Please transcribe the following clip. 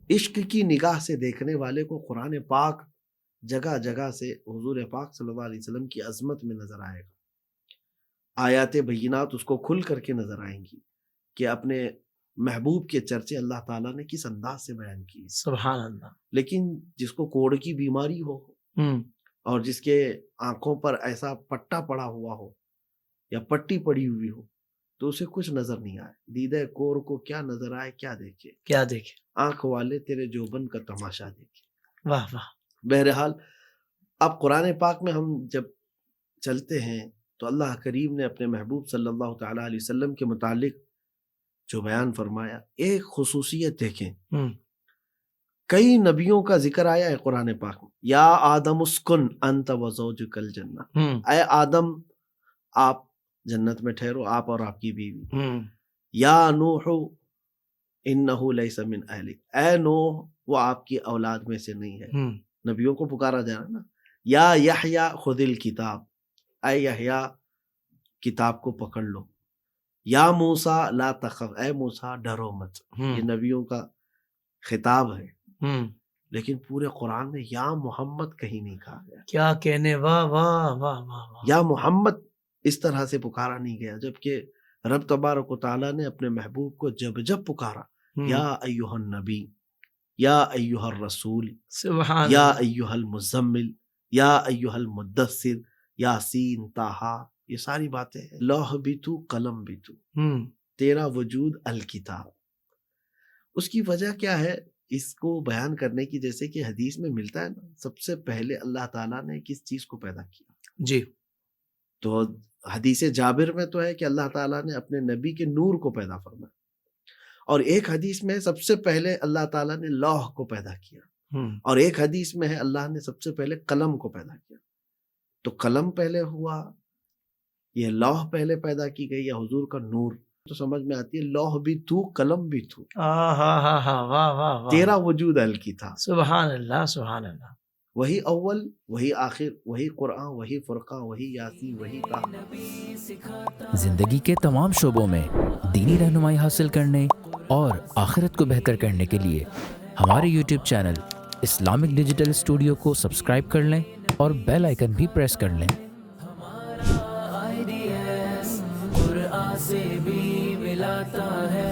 عشق کی نگاہ سے دیکھنے والے کو قرآن پاک جگہ جگہ سے حضور پاک صلی اللہ علیہ وسلم کی عظمت میں نظر آئے گا، آیات بینات اس کو کھل کر کے نظر آئیں گی کہ اپنے محبوب کے چرچے اللہ تعالیٰ نے کس انداز سے بیان کیے. سبحان اللہ. لیکن جس کو کوڑ کی بیماری ہو اور جس کے آنکھوں پر ایسا پٹا پڑا ہوا ہو یا پٹی پڑی ہوئی ہو تو اسے کچھ نظر نہیں آئے. دیدہ کور کو کیا نظر آئے، کیا دیکھے، کیا دیکھے، آنکھ والے تیرے جوبن کا تماشا دیکھے. واہ واہ. بہرحال اب قرآن پاک میں ہم جب چلتے ہیں تو اللہ کریم نے اپنے محبوب صلی اللہ تعالیٰ علیہ وسلم کے متعلق جو بیان فرمایا، ایک خصوصیت دیکھیں. کئی نبیوں کا ذکر آیا ہے قرآن پاک میں. یا آدم اسکن انت وزوجک الجنہ، اے آدم آپ جنت میں ٹھہرو، آپ اور آپ کی بیوی. یا نوح انہ لیس من اہلک، اے نوح وہ آپ کی اولاد میں سے نہیں ہے. نبیوں کو پکارا جا رہا نا. یا یحییٰ خذ الکتاب، اے یحییٰ کتاب کو پکڑ لو. یا موسیٰ لا تخف، اے موسیٰ ڈرو مت. یہ نبیوں کا خطاب ہے. لیکن پورے قرآن میں یا محمد کہیں نہیں کہا گیا. کیا کہنے، واہ واہ واہ واہ. یا محمد اس طرح سے پکارا نہیں گیا، جبکہ رب تبارک و تعالیٰ نے اپنے محبوب کو جب جب پکارا، یا ایھا النبی، یا ایھا الرسول، سبحان یا ایھا المزمل، یا ایھا المدثر، یاسین، طٰہٰ، یہ ساری باتیں ہیں. لوح بھی تو، قلم بھی تو، تیرا وجود الکتاب. اس کی وجہ کیا ہے اس کو بیان کرنے کی؟ جیسے کہ حدیث میں ملتا ہے نا، سب سے پہلے اللہ تعالیٰ نے کس چیز کو پیدا کیا؟ جی. تو حدیث جابر میں تو ہے کہ اللہ تعالیٰ نے اپنے نبی کے نور کو پیدا فرمایا، اور ایک حدیث میں سب سے پہلے اللہ تعالیٰ نے لوح کو پیدا کیا، اور ایک حدیث میں ہے اللہ نے سب سے پہلے قلم کو پیدا کیا. تو قلم پہلے ہوا، یہ لوح پہلے پیدا کی گئی، یا حضور کا نور؟ تو سمجھ میں آتی ہے لوح بھی تو، قلم بھی تو، تیرا وجود الکتاب. سبحان اللہ سبحان اللہ. وہی اول، وہی آخر، وہی قرآن، وہی فرقان، وہی یاسین، وہی طٰہٰ. زندگی کے تمام شعبوں میں دینی رہنمائی حاصل کرنے اور آخرت کو بہتر کرنے کے لیے ہمارے YouTube channel Islamic digital studio کو سبسکرائب کر لیں اور بیل آئیکن بھی پریس کر لیں. قرآن سے بھی ملاتا ہے